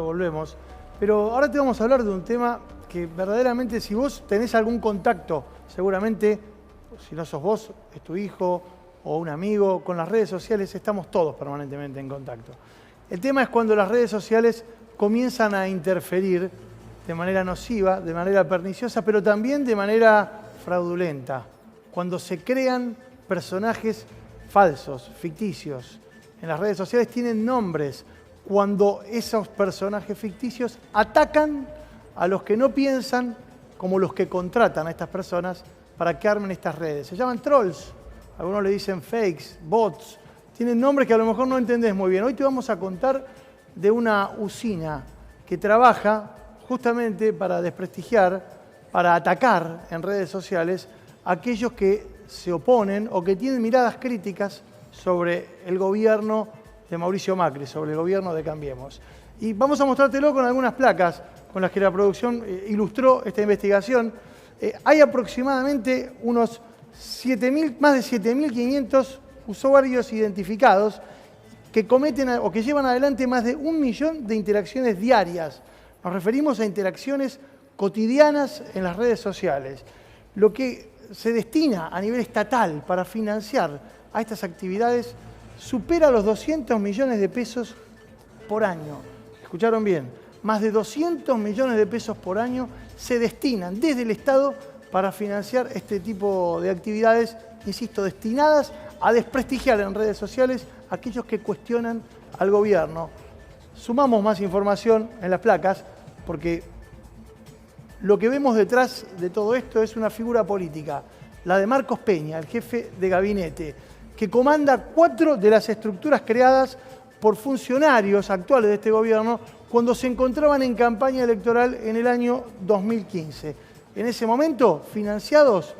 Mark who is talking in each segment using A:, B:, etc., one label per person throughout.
A: Volvemos. Pero ahora te vamos a hablar de un tema que verdaderamente, si vos tenés algún contacto, seguramente, si no sos vos, es tu hijo o un amigo, con las redes sociales estamos todos permanentemente en contacto. El tema es cuando las redes sociales comienzan a interferir de manera nociva, de manera perniciosa, pero también de manera fraudulenta. Cuando se crean personajes falsos, ficticios. En las redes sociales tienen nombres. Cuando esos personajes ficticios atacan a los que no piensan como los que contratan a estas personas para que armen estas redes. Se llaman trolls, algunos le dicen fakes, bots, tienen nombres que a lo mejor no entendés muy bien. Hoy te vamos a contar de una usina que trabaja justamente para desprestigiar, para atacar en redes sociales a aquellos que se oponen o que tienen miradas críticas sobre el gobierno de Mauricio Macri, sobre el gobierno de Cambiemos. Y vamos a mostrártelo con algunas placas con las que la producción ilustró esta investigación. Hay aproximadamente unos más de 7.500 usuarios identificados que cometen o que llevan adelante más de 1 millón de interacciones diarias. Nos referimos a interacciones cotidianas en las redes sociales. Lo que se destina a nivel estatal para financiar a estas actividades supera los 200 millones de pesos por año. ¿Escucharon bien? Más de 200 millones de pesos por año se destinan desde el Estado para financiar este tipo de actividades, insisto, destinadas a desprestigiar en redes sociales a aquellos que cuestionan al gobierno. Sumamos más información en las placas porque lo que vemos detrás de todo esto es una figura política, la de Marcos Peña, el jefe de gabinete, que comanda 4 de las estructuras creadas por funcionarios actuales de este gobierno cuando se encontraban en campaña electoral en el año 2015. En ese momento, financiados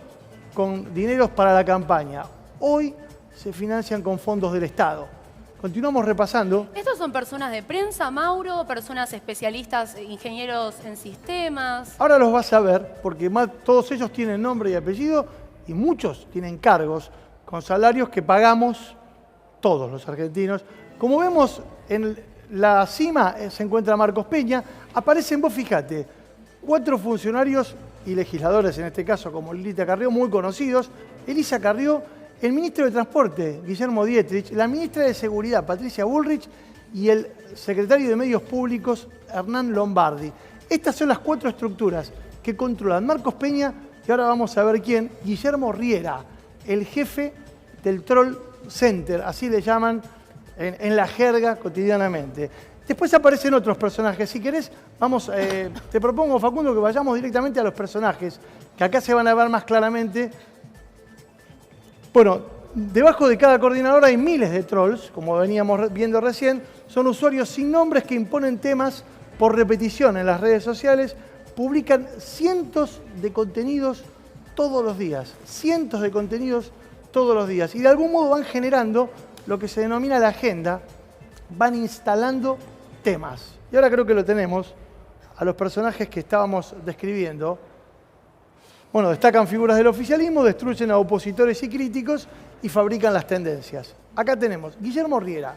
A: con dineros para la campaña. Hoy se financian con fondos del Estado. Continuamos repasando.
B: ¿Estos son personas de prensa, Mauro? ¿Personas especialistas, ingenieros en sistemas?
A: Ahora los vas a ver, porque todos ellos tienen nombre y apellido y muchos tienen cargos con salarios que pagamos todos los argentinos. Como vemos, en la cima se encuentra Marcos Peña. Aparecen, vos fíjate, 4 funcionarios y legisladores, en este caso, como Lilita Carrió, muy conocidos. Elisa Carrió, el ministro de Transporte, Guillermo Dietrich, la ministra de Seguridad, Patricia Bullrich, y el secretario de Medios Públicos, Hernán Lombardi. Estas son las 4 estructuras que controlan Marcos Peña, y ahora vamos a ver quién, Guillermo Riera, el jefe del Troll Center, así le llaman en la jerga cotidianamente. Después aparecen otros personajes. Si querés, te propongo, Facundo, que vayamos directamente a los personajes, que acá se van a ver más claramente. Bueno, debajo de cada coordinador hay miles de trolls, como veníamos viendo recién. Son usuarios sin nombres que imponen temas por repetición en las redes sociales, publican cientos de contenidos todos los días, cientos de contenidos todos los días. Y de algún modo van generando lo que se denomina la agenda, van instalando temas. Y ahora creo que lo tenemos a los personajes que estábamos describiendo. Bueno, destacan figuras del oficialismo, destruyen a opositores y críticos y fabrican las tendencias. Acá tenemos Guillermo Riera.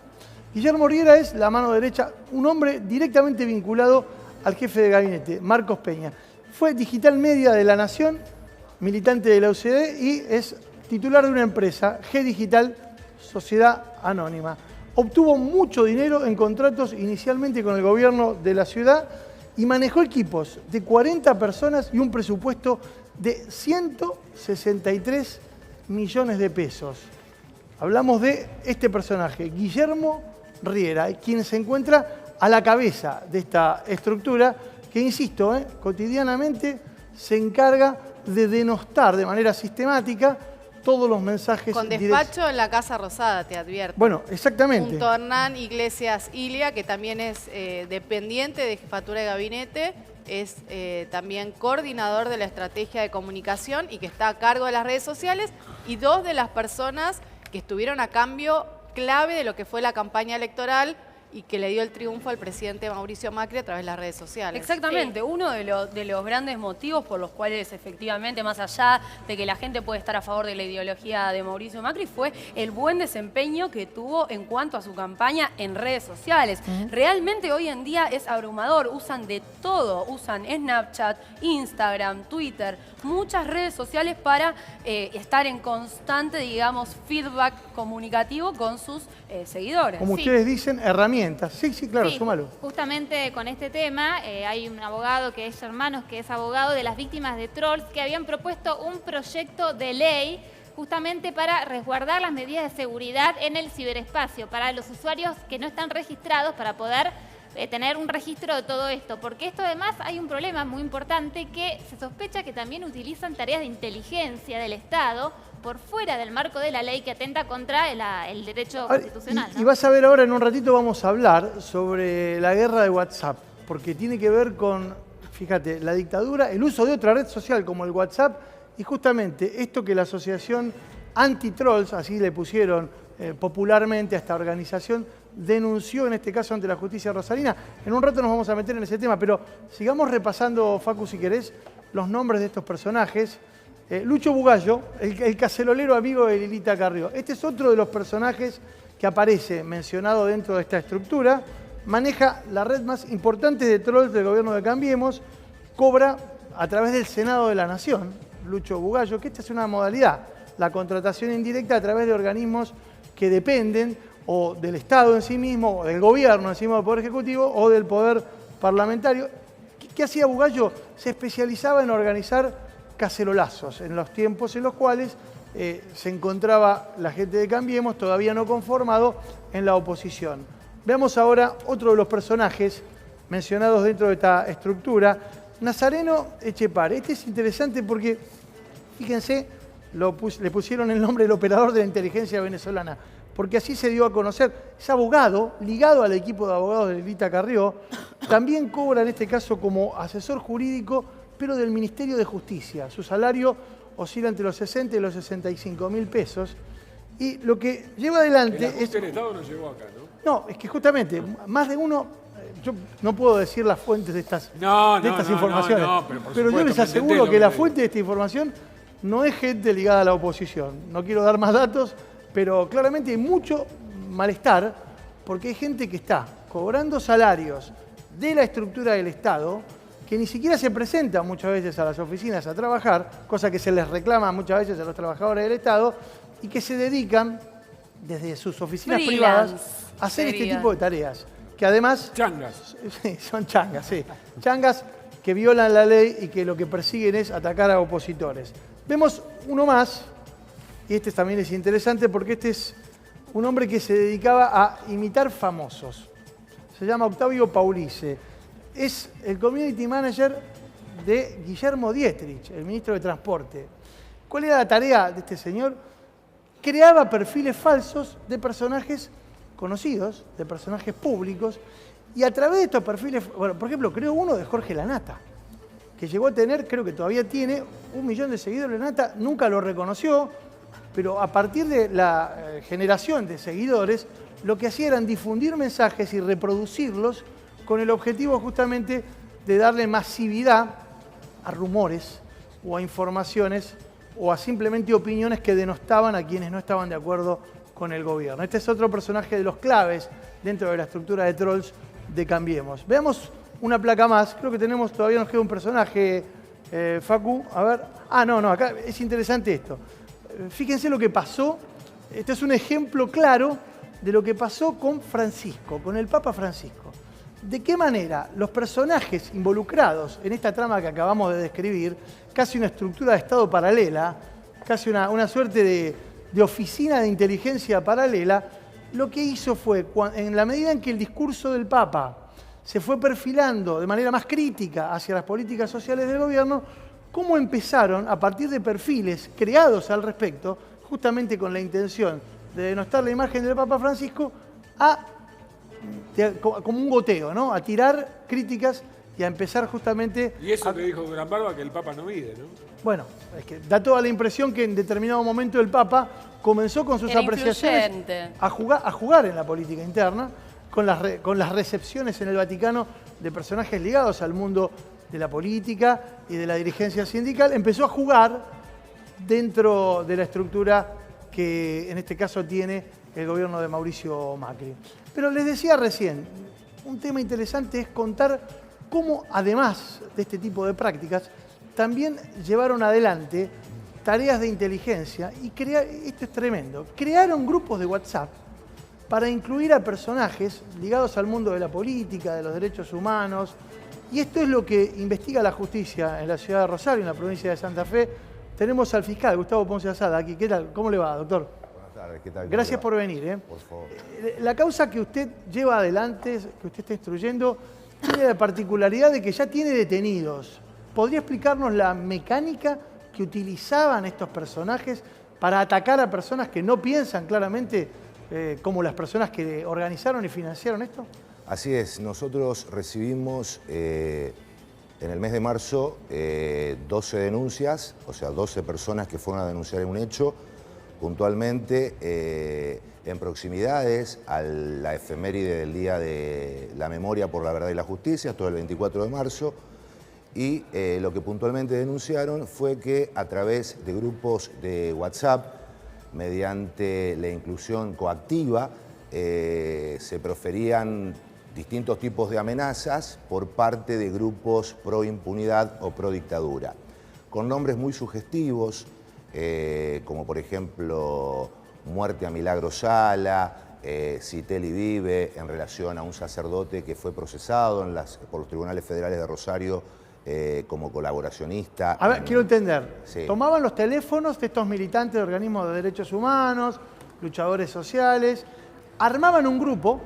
A: Guillermo Riera es la mano derecha, un hombre directamente vinculado al jefe de gabinete, Marcos Peña. Fue digital media de La Nación, militante de la UCD y es titular de una empresa, G Digital, Sociedad Anónima. Obtuvo mucho dinero en contratos inicialmente con el gobierno de la ciudad y manejó equipos de 40 personas y un presupuesto de 163 millones de pesos. Hablamos de este personaje, Guillermo Riera, quien se encuentra a la cabeza de esta estructura que, insisto, cotidianamente se encarga de denostar de manera sistemática todos los mensajes
C: con despacho en la Casa Rosada, te advierto.
A: Bueno, exactamente.
C: Junto a Hernán Iglesias Ilia, que también es dependiente de Jefatura de Gabinete, es también coordinador de la estrategia de comunicación y que está a cargo de las redes sociales, y 2 de las personas que estuvieron a cambio clave de lo que fue la campaña electoral y que le dio el triunfo al presidente Mauricio Macri a través de las redes sociales.
B: Exactamente, uno de los grandes motivos por los cuales efectivamente, más allá de que la gente puede estar a favor de la ideología de Mauricio Macri, fue el buen desempeño que tuvo en cuanto a su campaña en redes sociales. Realmente hoy en día es abrumador, usan de todo, usan Snapchat, Instagram, Twitter, muchas redes sociales para estar en constante, digamos, feedback comunicativo con sus seguidores.
A: Como ustedes dicen, herramientas. Sí, sí, claro,
D: Sí,
A: súmalo.
D: justamente con este tema hay un abogado que es Hermanos, que es abogado de las víctimas de trolls, que habían propuesto un proyecto de ley justamente para resguardar las medidas de seguridad en el ciberespacio, para los usuarios que no están registrados, para poder tener un registro de todo esto, porque esto además hay un problema muy importante que se sospecha que también utilizan tareas de inteligencia del Estado por fuera del marco de la ley que atenta contra el derecho constitucional.
A: Y vas a ver ahora, en un ratito vamos a hablar sobre la guerra de WhatsApp, porque tiene que ver con, fíjate, la dictadura, el uso de otra red social como el WhatsApp, y justamente esto que la asociación Anti-Trolls, así le pusieron popularmente a esta organización, denunció en este caso ante la justicia rosarina. En un rato nos vamos a meter en ese tema, pero sigamos repasando, Facu, si querés, los nombres de estos personajes. Lucho Bugallo, el cacerolero amigo de Lilita Carrió. Este es otro de los personajes que aparece mencionado dentro de esta estructura. Maneja la red más importante de trolls del gobierno de Cambiemos. Cobra a través del Senado de la Nación, Lucho Bugallo, que esta es una modalidad, la contratación indirecta a través de organismos que dependen o del Estado en sí mismo, o del gobierno en sí mismo, del Poder Ejecutivo, o del Poder Parlamentario. ¿Qué hacía Bugallo? Se especializaba en organizar cacerolazos, en los tiempos en los cuales se encontraba la gente de Cambiemos, todavía no conformado, en la oposición. Veamos ahora otro de los personajes mencionados dentro de esta estructura, Nazareno Echepare. Este es interesante porque, fíjense, le pusieron el nombre del operador de la inteligencia venezolana, porque así se dio a conocer. Es abogado, ligado al equipo de abogados de Lilita Carrió, también cobra en este caso como asesor jurídico, pero del Ministerio de Justicia. Su salario oscila entre los 60 y los 65.000 pesos. Y lo que lleva adelante es...
E: El Estado no llegó acá, ¿no?
A: No, es que justamente, más de uno... Yo no puedo decir las fuentes de estas informaciones, pero yo les aseguro que la fuente de esta información no es gente ligada a la oposición. No quiero dar más datos, pero claramente hay mucho malestar porque hay gente que está cobrando salarios de la estructura del Estado que ni siquiera se presenta muchas veces a las oficinas a trabajar, cosa que se les reclama muchas veces a los trabajadores del Estado, y que se dedican desde sus oficinas privadas a hacer este tipo de tareas. Que además...
E: Changas.
A: Sí, son changas, sí. Changas que violan la ley y que lo que persiguen es atacar a opositores. Vemos uno más, y este también es interesante porque este es un hombre que se dedicaba a imitar famosos. Se llama Octavio Paulice. Es el community manager de Guillermo Dietrich, el ministro de Transporte. ¿Cuál era la tarea de este señor? Creaba perfiles falsos de personajes conocidos, de personajes públicos, y a través de estos perfiles, bueno, por ejemplo, creó uno de Jorge Lanata, que llegó a tener, creo que todavía tiene, 1 millón de seguidores. Lanata nunca lo reconoció, pero a partir de la generación de seguidores, lo que hacía eran difundir mensajes y reproducirlos con el objetivo justamente de darle masividad a rumores o a informaciones o a simplemente opiniones que denostaban a quienes no estaban de acuerdo con el gobierno. Este es otro personaje de los claves dentro de la estructura de trolls de Cambiemos. Veamos una placa más. Creo que tenemos, todavía nos queda un personaje, Facu. A ver. Ah, no, acá es interesante esto. Fíjense lo que pasó. Este es un ejemplo claro de lo que pasó con Francisco, con el Papa Francisco. ¿De qué manera los personajes involucrados en esta trama que acabamos de describir, casi una estructura de Estado paralela, casi una suerte de oficina de inteligencia paralela, lo que hizo fue, en la medida en que el discurso del Papa se fue perfilando de manera más crítica hacia las políticas sociales del gobierno, cómo empezaron, a partir de perfiles creados al respecto, justamente con la intención de denostar la imagen del Papa Francisco, como un goteo, ¿no? A tirar críticas y a empezar justamente...
E: Y eso que dijo Gran Barba, que el Papa no mide, ¿no?
A: Bueno, es que da toda la impresión que en determinado momento el Papa comenzó con sus apreciaciones a jugar en la política interna con las recepciones en el Vaticano de personajes ligados al mundo de la política y de la dirigencia sindical, empezó a jugar dentro de la estructura que en este caso tiene el gobierno de Mauricio Macri. Pero les decía recién, un tema interesante es contar cómo, además de este tipo de prácticas, también llevaron adelante tareas de inteligencia y esto es tremendo, crearon grupos de WhatsApp para incluir a personajes ligados al mundo de la política, de los derechos humanos, y esto es lo que investiga la justicia en la ciudad de Rosario, en la provincia de Santa Fe. Tenemos al fiscal Gustavo Ponce Asada aquí. ¿Qué tal? ¿Cómo le va, doctor?
F: Buenas tardes, ¿qué tal?
A: Gracias por venir.
F: Por favor.
A: La causa que usted lleva adelante, que usted está instruyendo, tiene la particularidad de que ya tiene detenidos. ¿Podría explicarnos la mecánica que utilizaban estos personajes para atacar a personas que no piensan claramente como las personas que organizaron y financiaron esto?
F: Así es, nosotros recibimos en el mes de marzo 12 denuncias, o sea, 12 personas que fueron a denunciar un hecho, puntualmente en proximidades a la efeméride del Día de la Memoria por la Verdad y la Justicia, todo el 24 de marzo, y lo que puntualmente denunciaron fue que a través de grupos de WhatsApp, mediante la inclusión coactiva, se proferían distintos tipos de amenazas por parte de grupos pro impunidad o pro dictadura, con nombres muy sugestivos, como por ejemplo muerte a Milagro Sala, Citeli vive, en relación a un sacerdote que fue procesado por los tribunales federales de Rosario como colaboracionista.
A: A ver, quiero entender.
F: Sí.
A: Tomaban los teléfonos de estos militantes de organismos de derechos humanos, luchadores sociales, armaban un grupo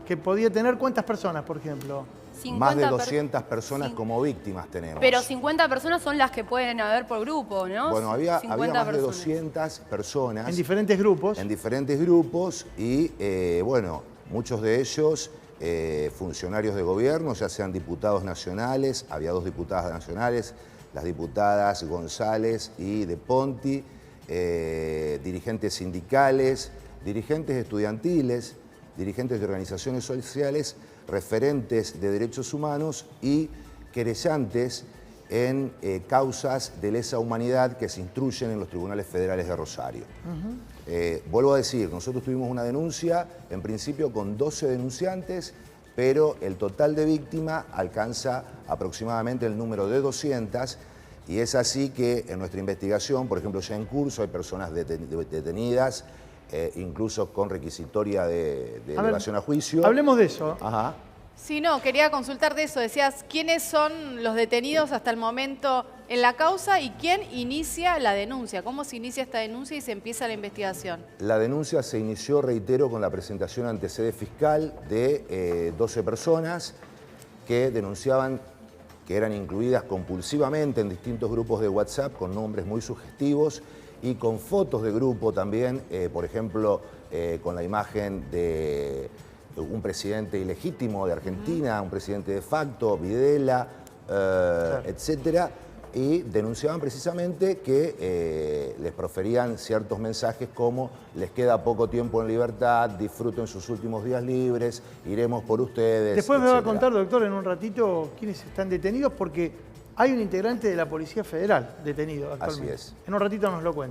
A: que podía tener ¿cuántas personas, por ejemplo?
F: Más de 200 personas como víctimas tenemos.
B: Pero 50 personas son las que pueden haber por grupo, ¿no?
F: Bueno, había
B: 50
F: más de
B: personas.
F: 200 personas.
A: En diferentes grupos.
F: En diferentes grupos y, bueno, muchos de ellos funcionarios de gobierno, ya sean diputados nacionales, había 2 diputadas nacionales, las diputadas González y De Ponti, dirigentes sindicales, dirigentes estudiantiles, dirigentes de organizaciones sociales, referentes de derechos humanos y querellantes en causas de lesa humanidad que se instruyen en los tribunales federales de Rosario. Vuelvo a decir, nosotros tuvimos una denuncia, en principio con 12 denunciantes, pero el total de víctimas alcanza aproximadamente el número de 200, y es así que en nuestra investigación, por ejemplo, ya en curso hay personas detenidas, incluso con requisitoria de elevación a juicio.
A: Hablemos de eso.
F: Ajá.
C: Sí, no, quería consultar de eso. Decías, ¿quiénes son los detenidos hasta el momento en la causa y quién inicia la denuncia? ¿Cómo se inicia esta denuncia y se empieza la investigación?
F: La denuncia se inició, reitero, con la presentación ante sede fiscal de 12 personas que denunciaban que eran incluidas compulsivamente en distintos grupos de WhatsApp con nombres muy sugestivos y con fotos de grupo también, por ejemplo, con la imagen de un presidente ilegítimo de Argentina, un presidente de facto, Videla, etcétera, y denunciaban precisamente que les proferían ciertos mensajes como les queda poco tiempo en libertad, disfruten sus últimos días libres, iremos por ustedes.
A: Después me va a
F: etcétera.
A: contar, doctor, en un ratito quiénes están detenidos, porque hay un integrante de la Policía Federal detenido actualmente.
F: Así es.
A: En un ratito nos lo cuenta.